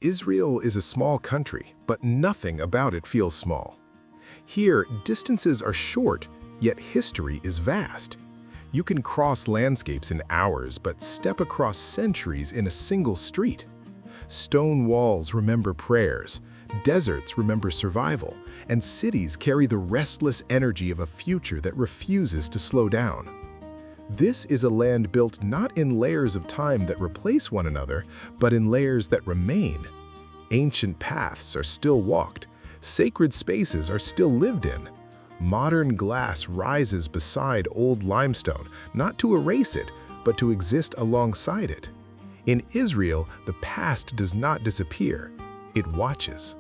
Israel is a small country, but nothing about it feels small. Here, distances are short, yet history is vast. You can cross landscapes in hours, but step across centuries in a single street. Stone walls remember prayers, deserts remember survival, and cities carry the restless energy of a future that refuses to slow down. This is a land built not in layers of time that replace one another, but in layers that remain. Ancient paths are still walked, sacred spaces are still lived in. Modern glass rises beside old limestone, not to erase it, but to exist alongside it. In Israel, the past does not disappear, it watches.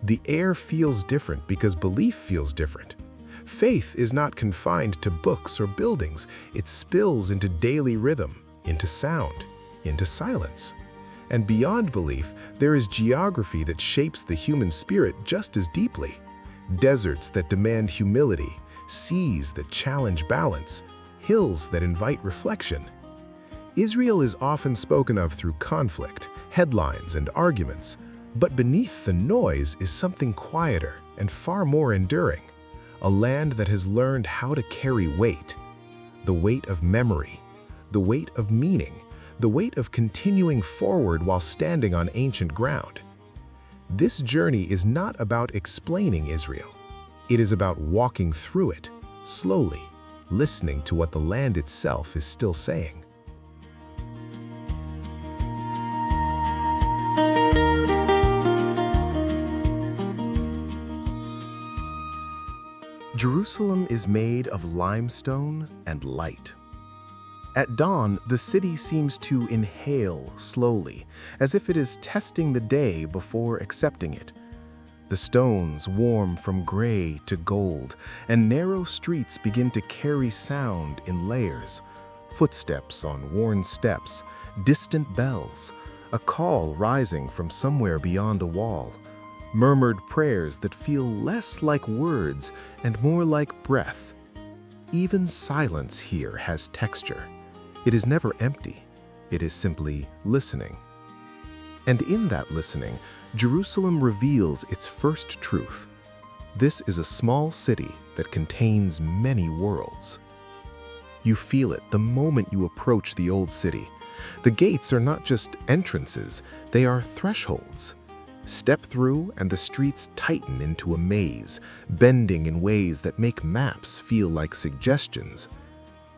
The air feels different because belief feels different. Faith is not confined to books or buildings. It spills into daily rhythm, into sound, into silence. And beyond belief, there is geography that shapes the human spirit just as deeply. Deserts that demand humility, seas that challenge balance, hills that invite reflection. Israel is often spoken of through conflict, headlines, and arguments, but beneath the noise is something quieter and far more enduring. A land that has learned how to carry weight. The weight of memory, the weight of meaning, the weight of continuing forward while standing on ancient ground. This journey is not about explaining Israel. It is about walking through it, slowly, listening to what the land itself is still saying. Jerusalem is made of limestone and light. At dawn, the city seems to inhale slowly, as if it is testing the day before accepting it. The stones warm from gray to gold, and narrow streets begin to carry sound in layers. Footsteps on worn steps, distant bells, a call rising from somewhere beyond a wall. Murmured prayers that feel less like words and more like breath. Even silence here has texture. It is never empty. It is simply listening. And in that listening, Jerusalem reveals its first truth. This is a small city that contains many worlds. You feel it the moment you approach the old city. The gates are not just entrances, they are thresholds. Step through and the streets tighten into a maze, bending in ways that make maps feel like suggestions.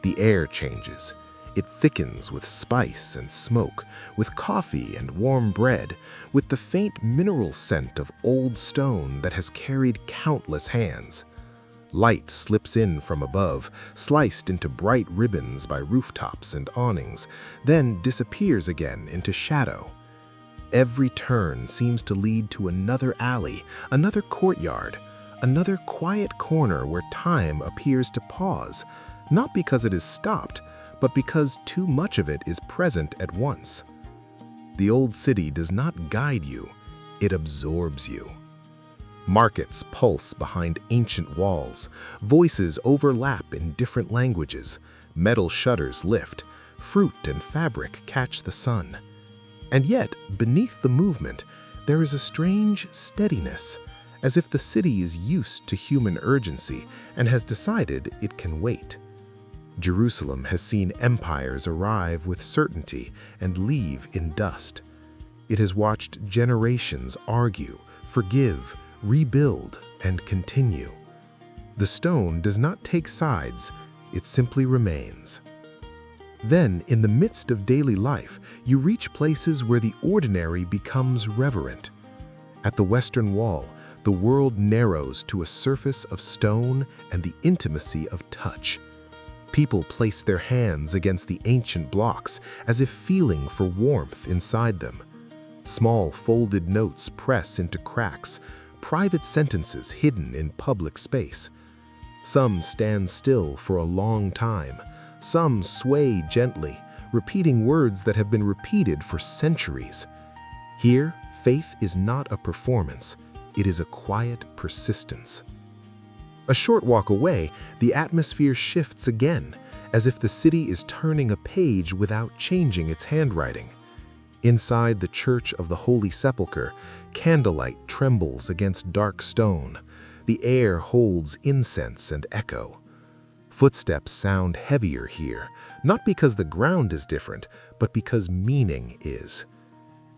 The air changes. It thickens with spice and smoke, with coffee and warm bread, with the faint mineral scent of old stone that has carried countless hands. Light slips in from above, sliced into bright ribbons by rooftops and awnings, then disappears again into shadow. Every turn seems to lead to another alley, another courtyard, another quiet corner where time appears to pause, not because it is stopped, but because too much of it is present at once. The old city does not guide you, it absorbs you. Markets pulse behind ancient walls, voices overlap in different languages, metal shutters lift, fruit and fabric catch the sun. And yet, beneath the movement, there is a strange steadiness, as if the city is used to human urgency and has decided it can wait. Jerusalem has seen empires arrive with certainty and leave in dust. It has watched generations argue, forgive, rebuild, and continue. The stone does not take sides, it simply remains. Then, in the midst of daily life, you reach places where the ordinary becomes reverent. At the Western Wall, the world narrows to a surface of stone and the intimacy of touch. People place their hands against the ancient blocks as if feeling for warmth inside them. Small folded notes press into cracks, private sentences hidden in public space. Some stand still for a long time. Some sway gently, repeating words that have been repeated for centuries. Here, faith is not a performance, it is a quiet persistence. A short walk away, the atmosphere shifts again, as if the city is turning a page without changing its handwriting. Inside the Church of the Holy Sepulchre, candlelight trembles against dark stone. The air holds incense and echo. Footsteps sound heavier here, not because the ground is different, but because meaning is.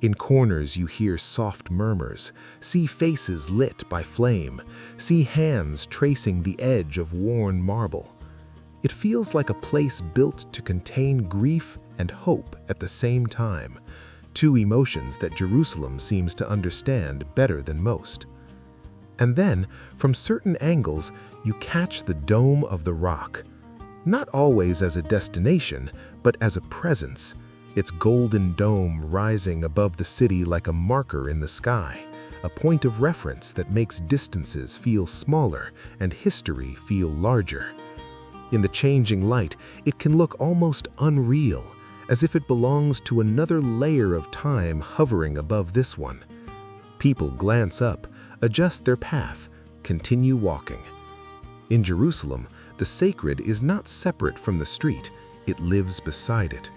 In corners you hear soft murmurs, see faces lit by flame, see hands tracing the edge of worn marble. It feels like a place built to contain grief and hope at the same time, two emotions that Jerusalem seems to understand better than most. And then, from certain angles, you catch the dome of the rock, not always as a destination, but as a presence, its golden dome rising above the city like a marker in the sky, a point of reference that makes distances feel smaller and history feel larger. In the changing light, it can look almost unreal, as if it belongs to another layer of time hovering above this one. People glance up, adjust their path, continue walking. In Jerusalem, the sacred is not separate from the street, it lives beside it.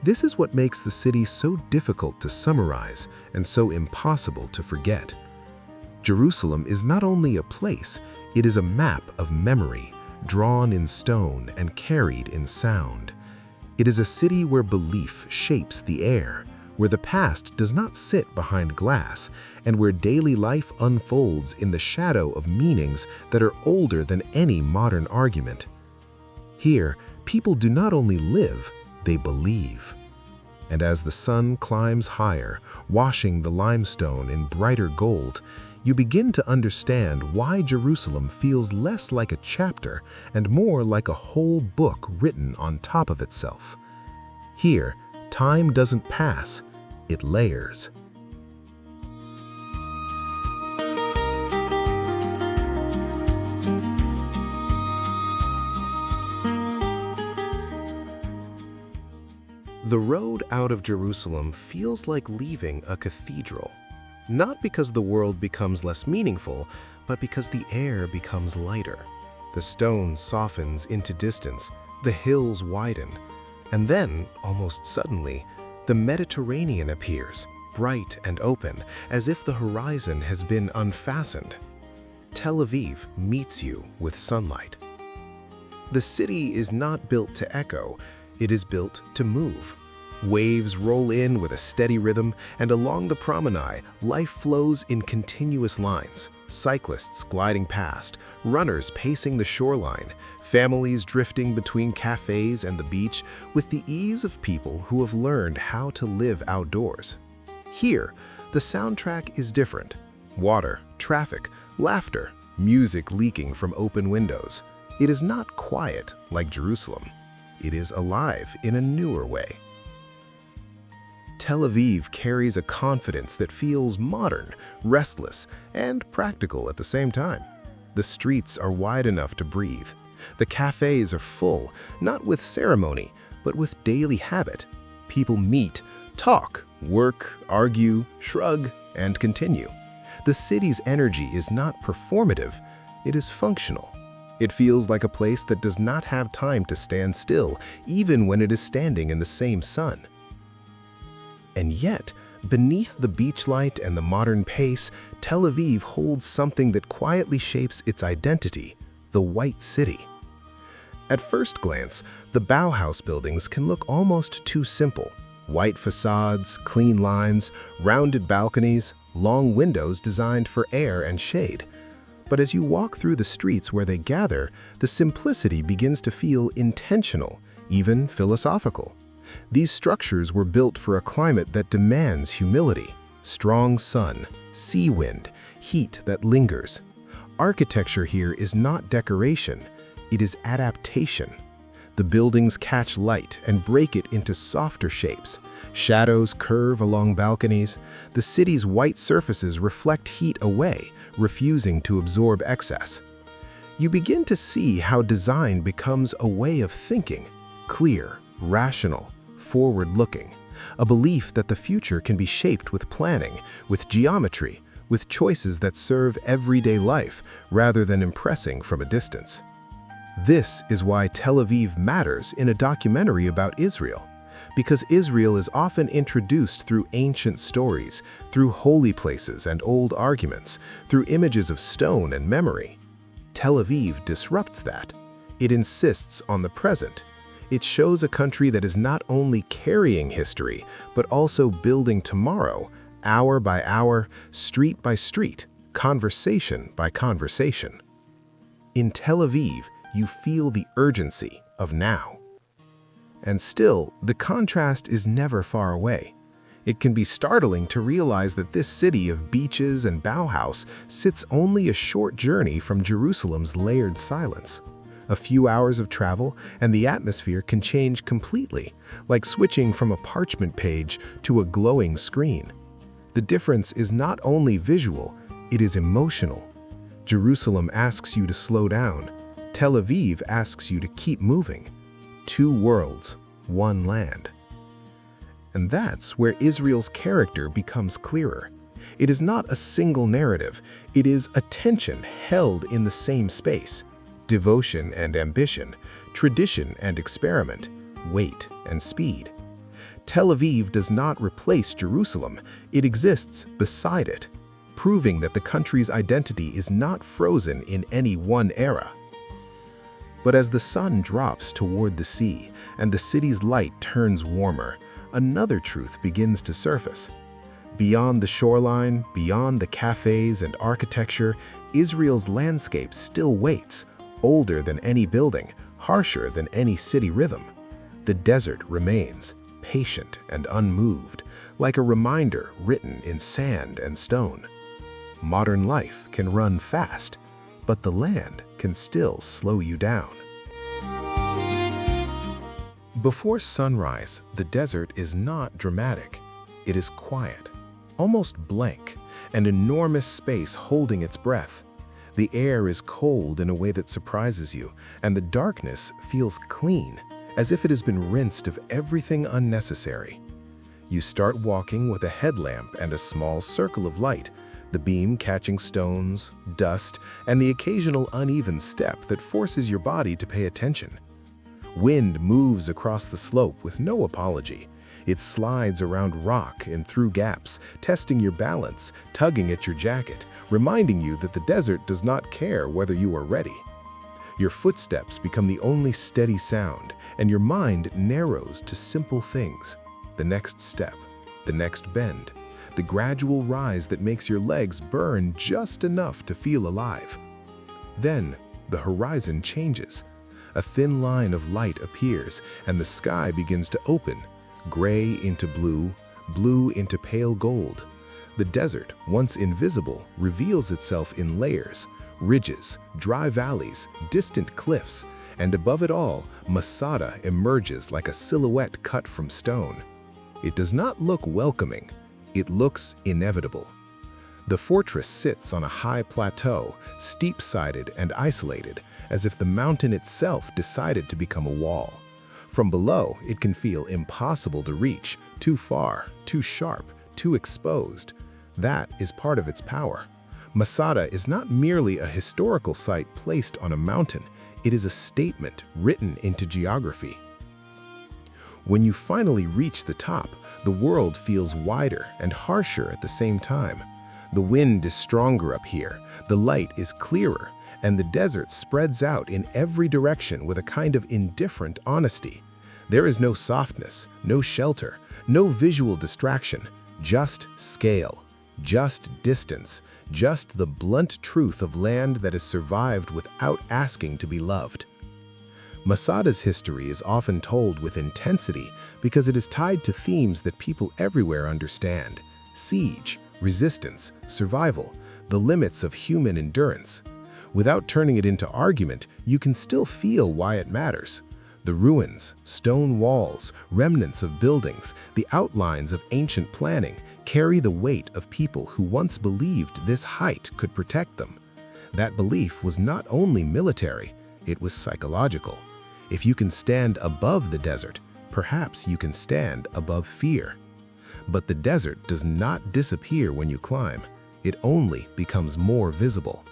This is what makes the city so difficult to summarize and so impossible to forget. Jerusalem is not only a place, it is a map of memory, drawn in stone and carried in sound. It is a city where belief shapes the air, where the past does not sit behind glass, and where daily life unfolds in the shadow of meanings that are older than any modern argument. Here, people do not only live, they believe. And as the sun climbs higher, washing the limestone in brighter gold, you begin to understand why Jerusalem feels less like a chapter and more like a whole book written on top of itself. Here, time doesn't pass, it layers. The road out of Jerusalem feels like leaving a cathedral. Not because the world becomes less meaningful, but because the air becomes lighter. The stone softens into distance, the hills widen, and then, almost suddenly, the Mediterranean appears, bright and open, as if the horizon has been unfastened. Tel Aviv meets you with sunlight. The city is not built to echo, it is built to move. Waves roll in with a steady rhythm, and along the promenade, life flows in continuous lines. Cyclists gliding past, runners pacing the shoreline, families drifting between cafes and the beach with the ease of people who have learned how to live outdoors. Here, the soundtrack is different. Water, traffic, laughter, music leaking from open windows. It is not quiet like Jerusalem. It is alive in a newer way. Tel Aviv carries a confidence that feels modern, restless, and practical at the same time. The streets are wide enough to breathe. The cafes are full, not with ceremony, but with daily habit. People meet, talk, work, argue, shrug, and continue. The city's energy is not performative, it is functional. It feels like a place that does not have time to stand still, even when it is standing in the same sun. And yet, beneath the beach light and the modern pace, Tel Aviv holds something that quietly shapes its identity, the White City. At first glance, the Bauhaus buildings can look almost too simple. White facades, clean lines, rounded balconies, long windows designed for air and shade. But as you walk through the streets where they gather, the simplicity begins to feel intentional, even philosophical. These structures were built for a climate that demands humility, strong sun, sea wind, heat that lingers. Architecture here is not decoration, it is adaptation. The buildings catch light and break it into softer shapes. Shadows curve along balconies. The city's white surfaces reflect heat away, refusing to absorb excess. You begin to see how design becomes a way of thinking, clear, rational, forward-looking, a belief that the future can be shaped with planning, with geometry, with choices that serve everyday life rather than impressing from a distance. This is why Tel Aviv matters in a documentary about Israel. because Israel is often introduced through ancient stories, through holy places and old arguments, through images of stone and memory. Tel Aviv disrupts that. It insists on the present. It shows a country that is not only carrying history, but also building tomorrow, hour by hour, street by street, conversation by conversation. In Tel Aviv, you feel the urgency of now. And still, the contrast is never far away. It can be startling to realize that this city of beaches and Bauhaus sits only a short journey from Jerusalem's layered silence. A few hours of travel, and the atmosphere can change completely, like switching from a parchment page to a glowing screen. The difference is not only visual, it is emotional. Jerusalem asks you to slow down. Tel Aviv asks you to keep moving. Two worlds, one land. And that's where Israel's character becomes clearer. It is not a single narrative, it is a tension held in the same space. Devotion and ambition, tradition and experiment, weight and speed. Tel Aviv does not replace Jerusalem, it exists beside it, proving that the country's identity is not frozen in any one era. But as the sun drops toward the sea and the city's light turns warmer, another truth begins to surface. Beyond the shoreline, beyond the cafes and architecture, Israel's landscape still waits, older than any building, harsher than any city rhythm. The desert remains, patient and unmoved, like a reminder written in sand and stone. Modern life can run fast, but the land can still slow you down. Before sunrise, the desert is not dramatic. It is quiet, almost blank, an enormous space holding its breath. The air is cold in a way that surprises you, and the darkness feels clean, as if it has been rinsed of everything unnecessary. You start walking with a headlamp and a small circle of light, the beam catching stones, dust, and the occasional uneven step that forces your body to pay attention. Wind moves across the slope with no apology. It slides around rock and through gaps, testing your balance, tugging at your jacket, reminding you that the desert does not care whether you are ready. Your footsteps become the only steady sound, and your mind narrows to simple things. The next step, the next bend, the gradual rise that makes your legs burn just enough to feel alive. Then, the horizon changes. A thin line of light appears, and the sky begins to open, gray into blue, blue into pale gold. The desert, once invisible, reveals itself in layers, ridges, dry valleys, distant cliffs, and above it all, Masada emerges like a silhouette cut from stone. It does not look welcoming, it looks inevitable. The fortress sits on a high plateau, steep-sided and isolated, as if the mountain itself decided to become a wall. From below, it can feel impossible to reach, too far, too sharp, too exposed. That is part of its power. Masada is not merely a historical site placed on a mountain, it is a statement written into geography. When you finally reach the top, the world feels wider and harsher at the same time. The wind is stronger up here, the light is clearer, and the desert spreads out in every direction with a kind of indifferent honesty. There is no softness, no shelter, no visual distraction, just scale, just distance, just the blunt truth of land that has survived without asking to be loved. Masada's history is often told with intensity because it is tied to themes that people everywhere understand: siege, resistance, survival, the limits of human endurance. Without turning it into argument, you can still feel why it matters. The ruins, stone walls, remnants of buildings, the outlines of ancient planning carry the weight of people who once believed this height could protect them. That belief was not only military, it was psychological. If you can stand above the desert, perhaps you can stand above fear. But the desert does not disappear when you climb. It only becomes more visible.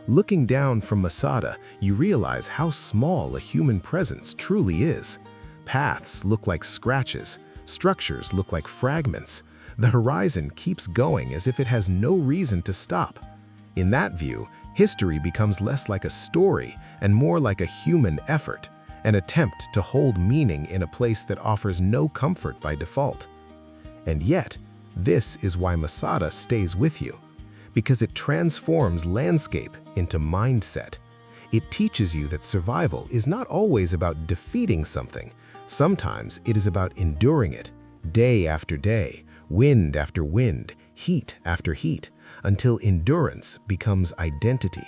Looking down from Masada, you realize how small a human presence truly is. Paths look like scratches, structures look like fragments. The horizon keeps going as if it has no reason to stop. In that view, history becomes less like a story and more like a human effort, an attempt to hold meaning in a place that offers no comfort by default. And yet, this is why Masada stays with you, because it transforms landscape into mindset. It teaches you that survival is not always about defeating something. Sometimes it is about enduring it, day after day, wind after wind, heat after heat, until endurance becomes identity.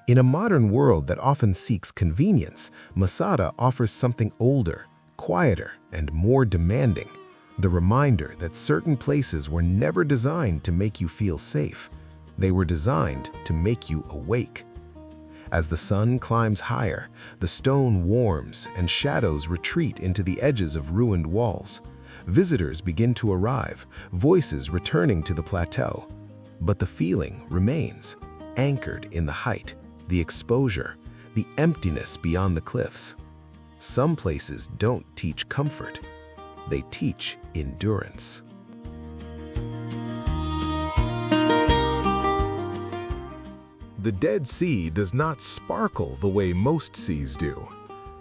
In a modern world that often seeks convenience, Masada offers something older, quieter, and more demanding. The reminder that certain places were never designed to make you feel safe. They were designed to make you awake. As the sun climbs higher, the stone warms and shadows retreat into the edges of ruined walls. Visitors begin to arrive, voices returning to the plateau. But the feeling remains, anchored in the height, the exposure, the emptiness beyond the cliffs. Some places don't teach comfort. They teach endurance. The Dead Sea does not sparkle the way most seas do.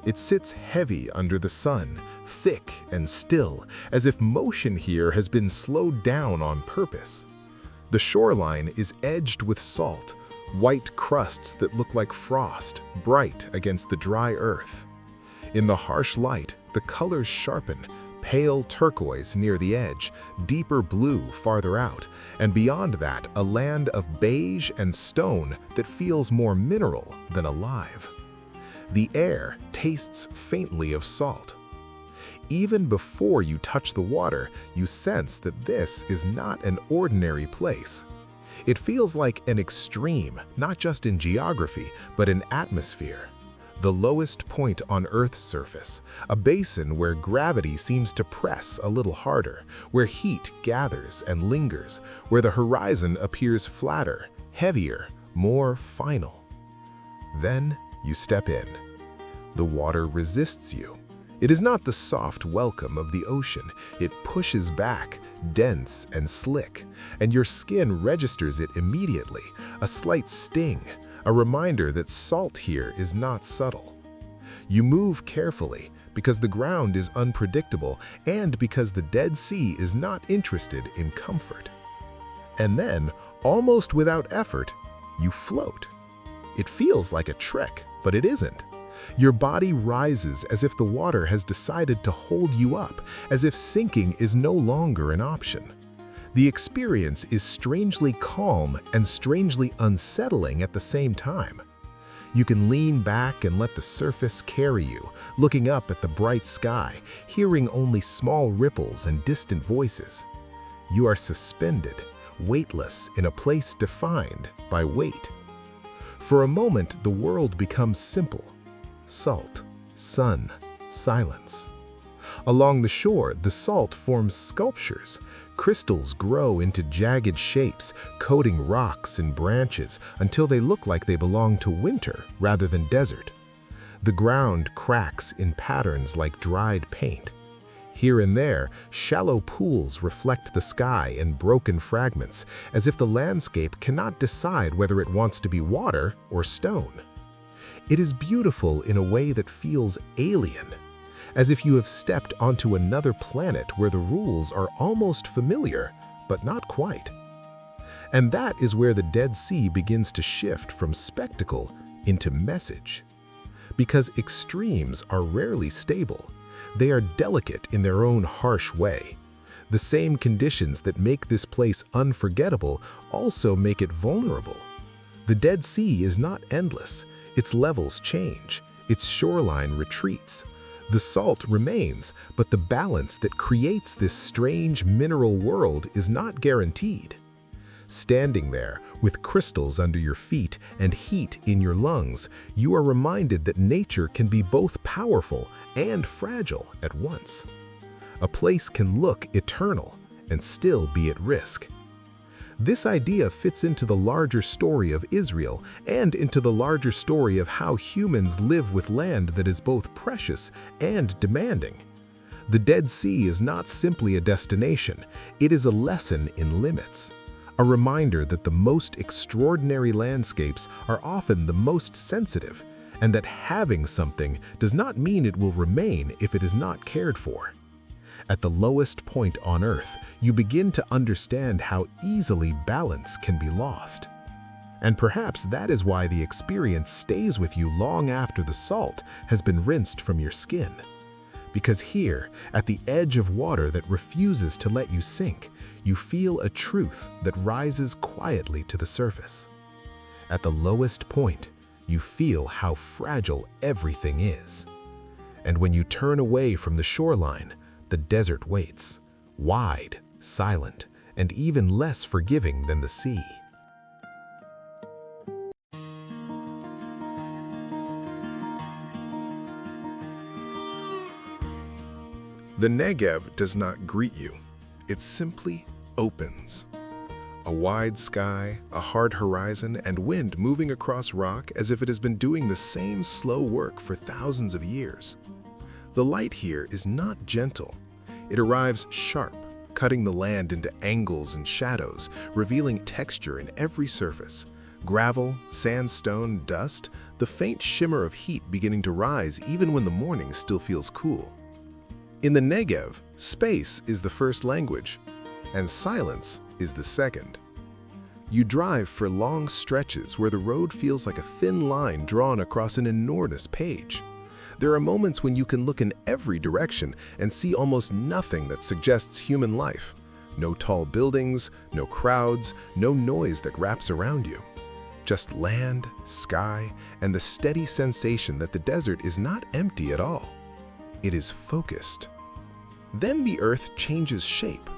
It sits heavy under the sun, thick and still, as if motion here has been slowed down on purpose. The shoreline is edged with salt, white crusts that look like frost, bright against the dry earth. In the harsh light, the colors sharpen, pale turquoise near the edge, deeper blue farther out, and beyond that, a land of beige and stone that feels more mineral than alive. The air tastes faintly of salt. Even before you touch the water, you sense that this is not an ordinary place. It feels like an extreme, not just in geography, but in atmosphere. The lowest point on Earth's surface, a basin where gravity seems to press a little harder, where heat gathers and lingers, where the horizon appears flatter, heavier, more final. Then you step in. The water resists you. It is not the soft welcome of the ocean. It pushes back, dense and slick, and your skin registers it immediately, a slight sting, a reminder that salt here is not subtle. You move carefully because the ground is unpredictable and because the Dead Sea is not interested in comfort. And then, almost without effort, you float. It feels like a trick, but it isn't. Your body rises as if the water has decided to hold you up, as if sinking is no longer an option. The experience is strangely calm and strangely unsettling at the same time. You can lean back and let the surface carry you, looking up at the bright sky, hearing only small ripples and distant voices. You are suspended, weightless in a place defined by weight. For a moment, the world becomes simple. Salt, sun, silence. Along the shore, the salt forms sculptures. Crystals grow into jagged shapes, coating rocks and branches until they look like they belong to winter rather than desert. The ground cracks in patterns like dried paint. Here and there, shallow pools reflect the sky in broken fragments, as if the landscape cannot decide whether it wants to be water or stone. It is beautiful in a way that feels alien, as if you have stepped onto another planet where the rules are almost familiar, but not quite. And that is where the Dead Sea begins to shift from spectacle into message. Because extremes are rarely stable, they are delicate in their own harsh way. The same conditions that make this place unforgettable also make it vulnerable. The Dead Sea is not endless. Its levels change, its shoreline retreats. The salt remains, but the balance that creates this strange mineral world is not guaranteed. Standing there, with crystals under your feet and heat in your lungs, you are reminded that nature can be both powerful and fragile at once. A place can look eternal and still be at risk. This idea fits into the larger story of Israel and into the larger story of how humans live with land that is both precious and demanding. The Dead Sea is not simply a destination, it is a lesson in limits. A reminder that the most extraordinary landscapes are often the most sensitive, and that having something does not mean it will remain if it is not cared for. At the lowest point on Earth, you begin to understand how easily balance can be lost. And perhaps that is why the experience stays with you long after the salt has been rinsed from your skin. Because here, at the edge of water that refuses to let you sink, you feel a truth that rises quietly to the surface. At the lowest point, you feel how fragile everything is. And when you turn away from the shoreline, the desert waits, wide, silent, and even less forgiving than the sea. The Negev does not greet you. It simply opens. A wide sky, a hard horizon, and wind moving across rock as if it has been doing the same slow work for thousands of years. The light here is not gentle. It arrives sharp, cutting the land into angles and shadows, revealing texture in every surface. Gravel, sandstone, dust, the faint shimmer of heat beginning to rise even when the morning still feels cool. In the Negev, space is the first language, and silence is the second. You drive for long stretches where the road feels like a thin line drawn across an enormous page. There are moments when you can look in every direction and see almost nothing that suggests human life. No tall buildings, no crowds, no noise that wraps around you. Just land, sky, and the steady sensation that the desert is not empty at all. It is focused. Then the Earth changes shape.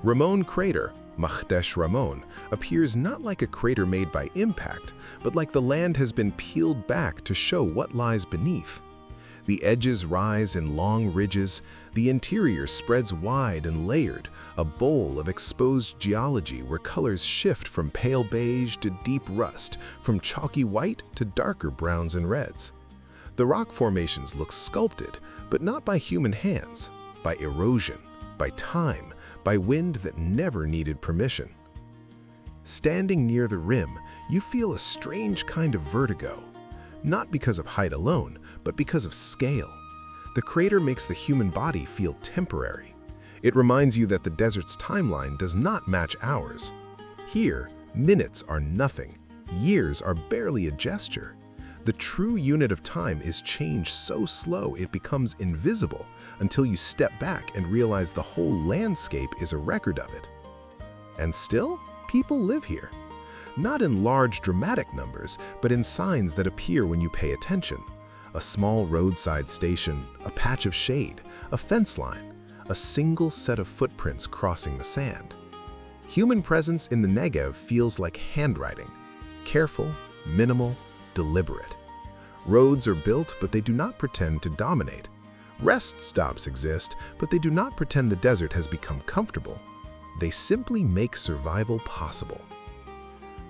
Ramon Crater, Makhtesh Ramon, appears not like a crater made by impact, but like the land has been peeled back to show what lies beneath. The edges rise in long ridges, the interior spreads wide and layered, a bowl of exposed geology where colors shift from pale beige to deep rust, from chalky white to darker browns and reds. The rock formations look sculpted, but not by human hands, by erosion, by time, by wind that never needed permission. Standing near the rim, you feel a strange kind of vertigo, not because of height alone, but because of scale. The crater makes the human body feel temporary. It reminds you that the desert's timeline does not match ours. Here, minutes are nothing, years are barely a gesture. The true unit of time is change so slow it becomes invisible until you step back and realize the whole landscape is a record of it. And still, people live here. Not in large dramatic numbers, but in signs that appear when you pay attention. A small roadside station, a patch of shade, a fence line, a single set of footprints crossing the sand. Human presence in the Negev feels like handwriting, careful, minimal, deliberate. Roads are built, but they do not pretend to dominate. Rest stops exist, but they do not pretend the desert has become comfortable. They simply make survival possible.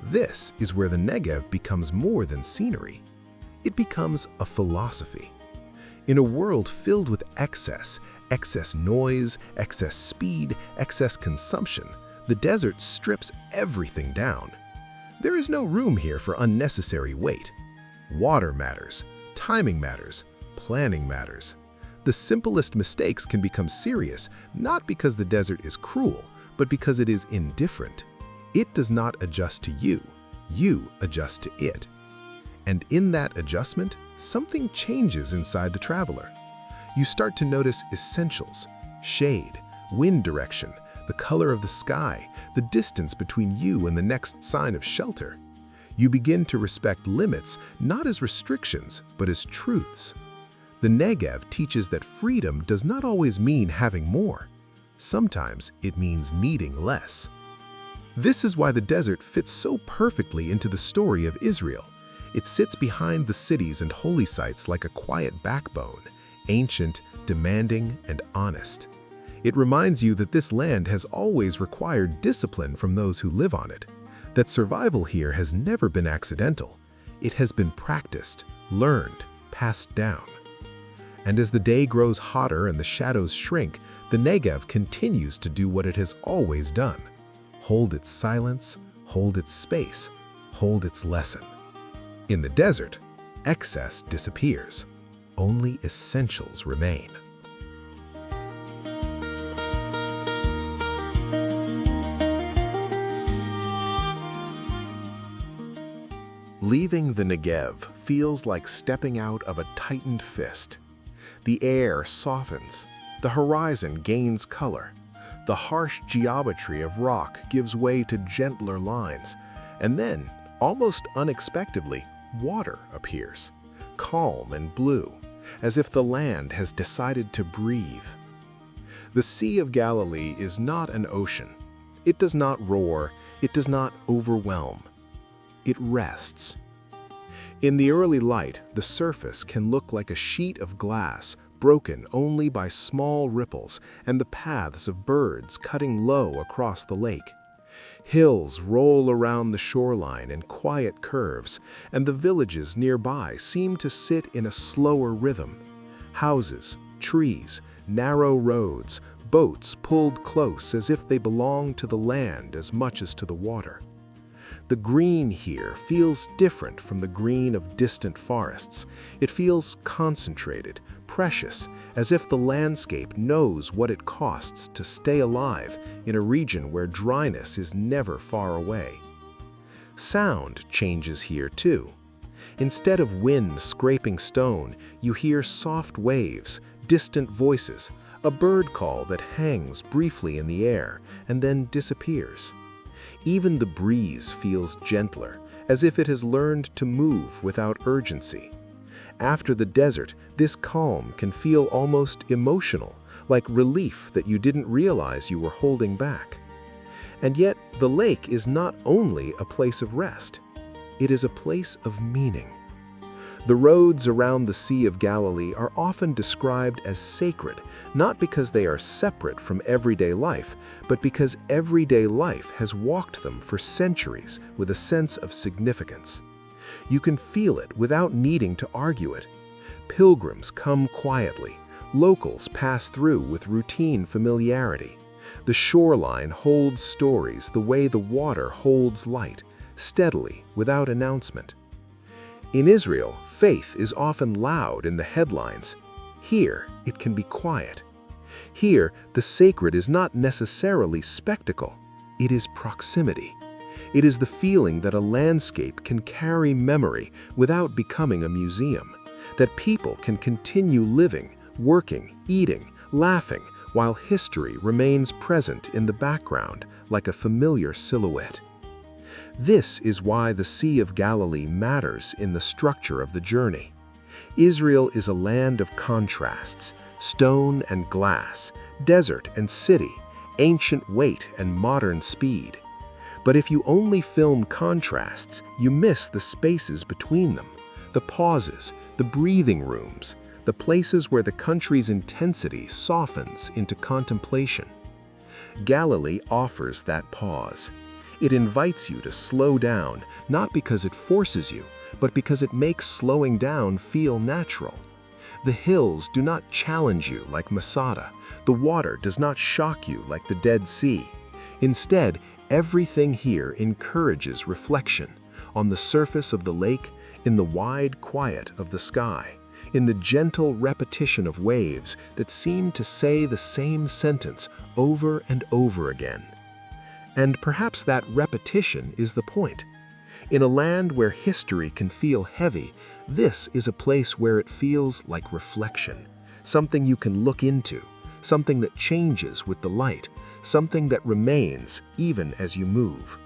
This is where the Negev becomes more than scenery. It becomes a philosophy. In a world filled with excess noise, excess speed, excess consumption, the desert strips everything down. There is no room here for unnecessary weight. Water matters, timing matters, planning matters. The simplest mistakes can become serious, not because the desert is cruel, but because it is indifferent. It does not adjust to you, you adjust to it. And in that adjustment, something changes inside the traveler. You start to notice essentials, shade, wind direction, the color of the sky, the distance between you and the next sign of shelter. You begin to respect limits not as restrictions, but as truths. The Negev teaches that freedom does not always mean having more. Sometimes it means needing less. This is why the desert fits so perfectly into the story of Israel. It sits behind the cities and holy sites like a quiet backbone, ancient, demanding, and honest. It reminds you that this land has always required discipline from those who live on it, that survival here has never been accidental. It has been practiced, learned, passed down. And as the day grows hotter and the shadows shrink, the Negev continues to do what it has always done: hold its silence, hold its space, hold its lesson. In the desert, excess disappears. Only essentials remain. Leaving the Negev feels like stepping out of a tightened fist. The air softens, the horizon gains color, the harsh geometry of rock gives way to gentler lines, and then, almost unexpectedly, water appears, calm and blue, as if the land has decided to breathe. The Sea of Galilee is not an ocean. It does not roar, it does not overwhelm. It rests. In the early light, the surface can look like a sheet of glass, broken only by small ripples and the paths of birds cutting low across the lake. Hills roll around the shoreline in quiet curves, and the villages nearby seem to sit in a slower rhythm. Houses, trees, narrow roads, boats pulled close as if they belong to the land as much as to the water. The green here feels different from the green of distant forests. It feels concentrated, precious, as if the landscape knows what it costs to stay alive in a region where dryness is never far away. Sound changes here too. Instead of wind scraping stone, you hear soft waves, distant voices, a bird call that hangs briefly in the air and then disappears. Even the breeze feels gentler, as if it has learned to move without urgency. After the desert, this calm can feel almost emotional, like relief that you didn't realize you were holding back. And yet, the lake is not only a place of rest. It is a place of meaning. The roads around the Sea of Galilee are often described as sacred, not because they are separate from everyday life, but because everyday life has walked them for centuries with a sense of significance. You can feel it without needing to argue it. Pilgrims come quietly. Locals pass through with routine familiarity. The shoreline holds stories the way the water holds light, steadily, without announcement. In Israel, faith is often loud in the headlines. Here, it can be quiet. Here, the sacred is not necessarily spectacle. It is proximity. It is the feeling that a landscape can carry memory without becoming a museum, that people can continue living, working, eating, laughing, while history remains present in the background like a familiar silhouette. This is why the Sea of Galilee matters in the structure of the journey. Israel is a land of contrasts, stone and glass, desert and city, ancient weight and modern speed. But if you only film contrasts, you miss the spaces between them, the pauses, the breathing rooms, the places where the country's intensity softens into contemplation. Galilee offers that pause. It invites you to slow down, not because it forces you, but because it makes slowing down feel natural. The hills do not challenge you like Masada. The water does not shock you like the Dead Sea. Instead, everything here encourages reflection on the surface of the lake, in the wide quiet of the sky, in the gentle repetition of waves that seem to say the same sentence over and over again. And perhaps that repetition is the point. In a land where history can feel heavy, this is a place where it feels like reflection, something you can look into, something that changes with the light, something that remains even as you move.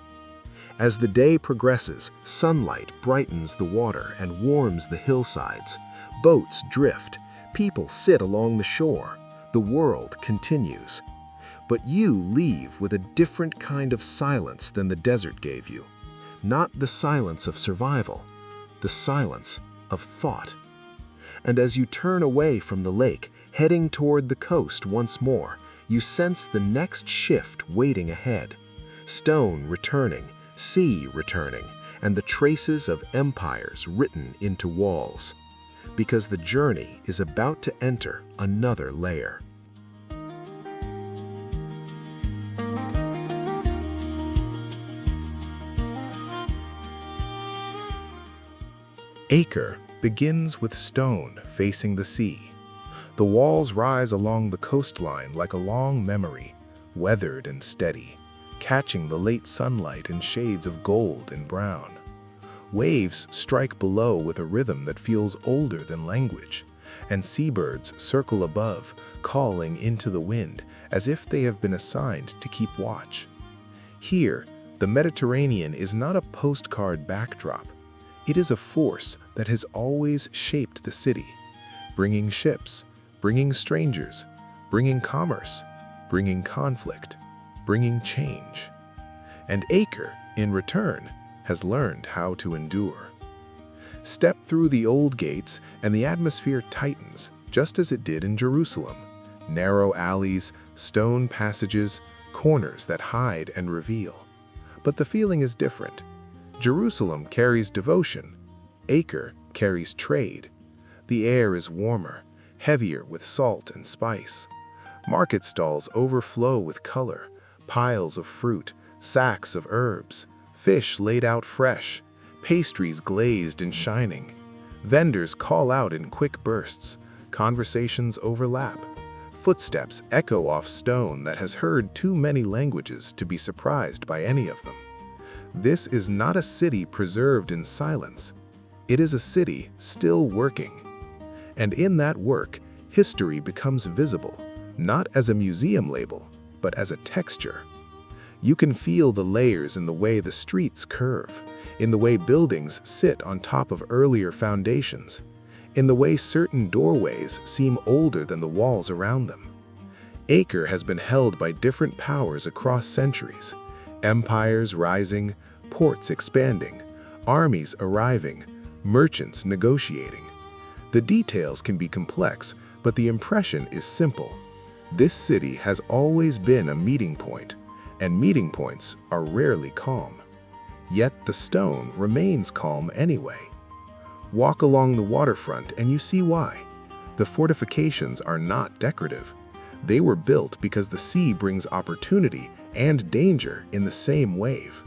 As the day progresses, sunlight brightens the water and warms the hillsides. Boats drift, people sit along the shore, the world continues. But you leave with a different kind of silence than the desert gave you. Not the silence of survival, the silence of thought. And as you turn away from the lake, heading toward the coast once more, you sense the next shift waiting ahead. Stone returning, sea returning, and the traces of empires written into walls. Because the journey is about to enter another layer. Acre begins with stone facing the sea. The walls rise along the coastline like a long memory, weathered and steady, catching the late sunlight in shades of gold and brown. Waves strike below with a rhythm that feels older than language, and seabirds circle above, calling into the wind as if they have been assigned to keep watch. Here, the Mediterranean is not a postcard backdrop. It is a force that has always shaped the city, bringing ships, bringing strangers, bringing commerce, bringing conflict, bringing change. And Acre, in return, has learned how to endure. Step through the old gates and the atmosphere tightens, just as it did in Jerusalem. Narrow alleys, stone passages, corners that hide and reveal. But the feeling is different. Jerusalem carries devotion. Acre carries trade. The air is warmer, heavier with salt and spice. Market stalls overflow with color, piles of fruit, sacks of herbs, fish laid out fresh, pastries glazed and shining. Vendors call out in quick bursts, conversations overlap. Footsteps echo off stone that has heard too many languages to be surprised by any of them. This is not a city preserved in silence. It is a city still working. And in that work, history becomes visible, not as a museum label, but as a texture. You can feel the layers in the way the streets curve, in the way buildings sit on top of earlier foundations, in the way certain doorways seem older than the walls around them. Acre has been held by different powers across centuries, empires rising, ports expanding, armies arriving, merchants negotiating. The details can be complex, but the impression is simple. This city has always been a meeting point, and meeting points are rarely calm. Yet the stone remains calm anyway. Walk along the waterfront and you see why. The fortifications are not decorative. They were built because the sea brings opportunity and danger in the same wave.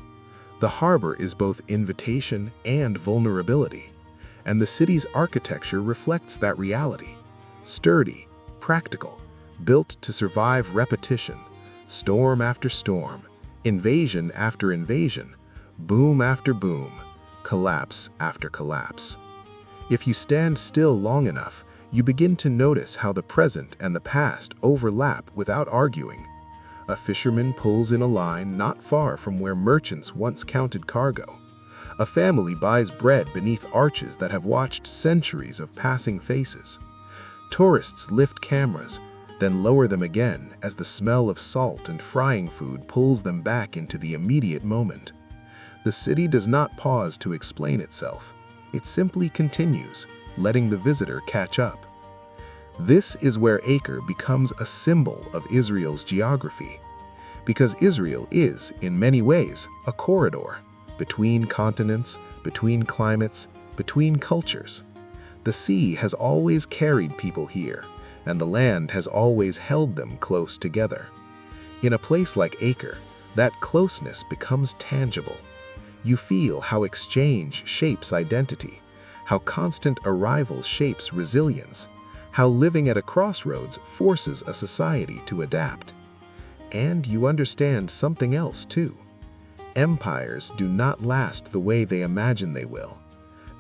The harbor is both invitation and vulnerability, and the city's architecture reflects that reality. Sturdy, practical, built to survive repetition, storm after storm, invasion after invasion, boom after boom, collapse after collapse. If you stand still long enough, you begin to notice how the present and the past overlap without arguing. A fisherman pulls in a line not far from where merchants once counted cargo. A family buys bread beneath arches that have watched centuries of passing faces. Tourists lift cameras, then lower them again as the smell of salt and frying food pulls them back into the immediate moment. The city does not pause to explain itself. It simply continues, letting the visitor catch up. This is where Acre becomes a symbol of Israel's geography, because Israel is, in many ways, a corridor between continents, between climates, between cultures. The sea has always carried people here, and the land has always held them close together. In a place like Acre, that closeness becomes tangible. You feel how exchange shapes identity, how constant arrival shapes resilience, how living at a crossroads forces a society to adapt. And you understand something else too. Empires do not last the way they imagine they will.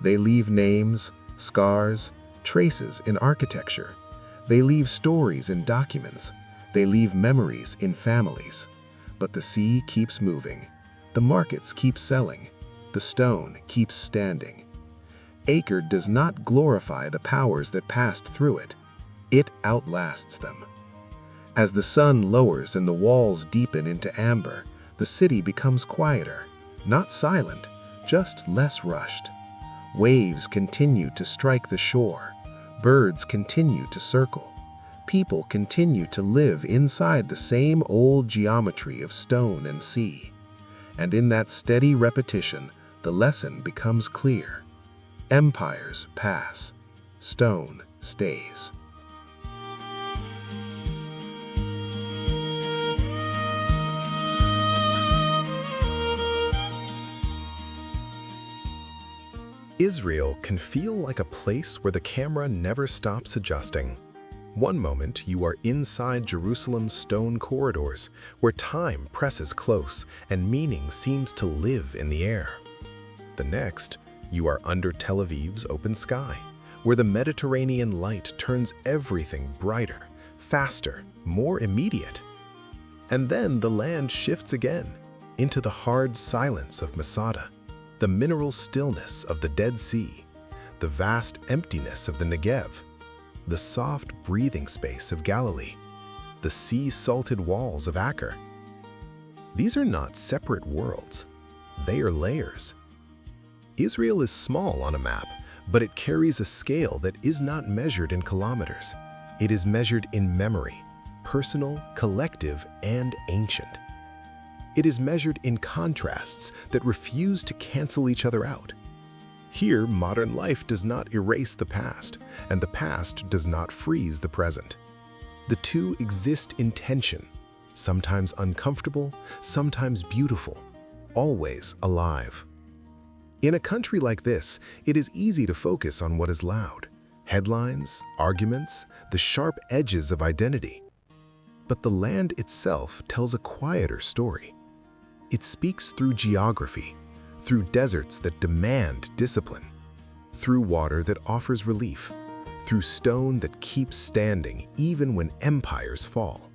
They leave names, scars, traces in architecture. They leave stories in documents. They leave memories in families. But the sea keeps moving. The markets keep selling. The stone keeps standing. Acre does not glorify the powers that passed through it. It outlasts them. As the sun lowers and the walls deepen into amber, the city becomes quieter, not silent, just less rushed. Waves continue to strike the shore. Birds continue to circle. people continue to live inside the same old geometry of stone and sea. And in that steady repetition, the lesson becomes clear. Empires pass, stone stays. Israel can feel like a place where the camera never stops adjusting. One moment, you are inside Jerusalem's stone corridors, where time presses close and meaning seems to live in the air. The next, you are under Tel Aviv's open sky, where the Mediterranean light turns everything brighter, faster, more immediate. And then the land shifts again, into the hard silence of Masada, the mineral stillness of the Dead Sea, the vast emptiness of the Negev, the soft breathing space of Galilee, the sea-salted walls of Acre. These are not separate worlds. They are layers. Israel is small on a map, but it carries a scale that is not measured in kilometers. It is measured in memory, personal, collective, and ancient. It is measured in contrasts that refuse to cancel each other out. Here, modern life does not erase the past, and the past does not freeze the present. The two exist in tension, sometimes uncomfortable, sometimes beautiful, always alive. In a country like this, it is easy to focus on what is loud: headlines, arguments, the sharp edges of identity. But the land itself tells a quieter story. It speaks through geography, through deserts that demand discipline, through water that offers relief, through stone that keeps standing even when empires fall.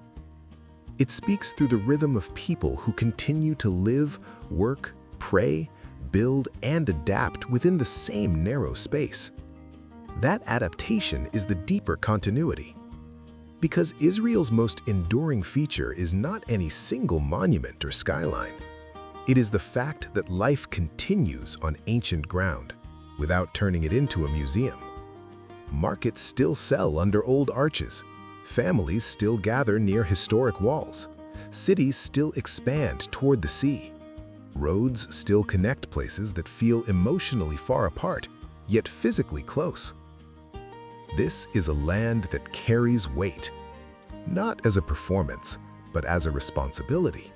It speaks through the rhythm of people who continue to live, work, pray, build, and adapt within the same narrow space. That adaptation is the deeper continuity. Because Israel's most enduring feature is not any single monument or skyline. It is the fact that life continues on ancient ground, without turning it into a museum. Markets still sell under old arches. Families still gather near historic walls. Cities still expand toward the sea. Roads still connect places that feel emotionally far apart, yet physically close. This is a land that carries weight, not as a performance, but as a responsibility.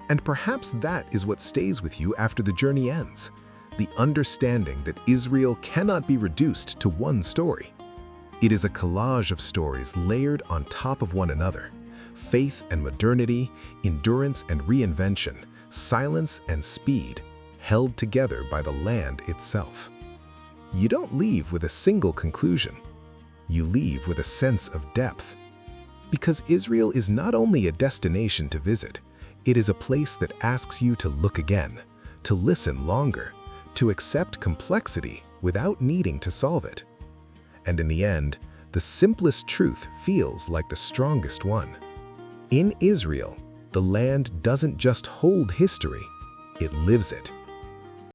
And perhaps that is what stays with you after the journey ends, the understanding that Israel cannot be reduced to one story. It is a collage of stories layered on top of one another: faith and modernity, endurance and reinvention, silence and speed, held together by the land itself. You don't leave with a single conclusion. You leave with a sense of depth. Because Israel is not only a destination to visit, it is a place that asks you to look again, to listen longer, to accept complexity without needing to solve it. And in the end, the simplest truth feels like the strongest one. In Israel, the land doesn't just hold history, it lives it.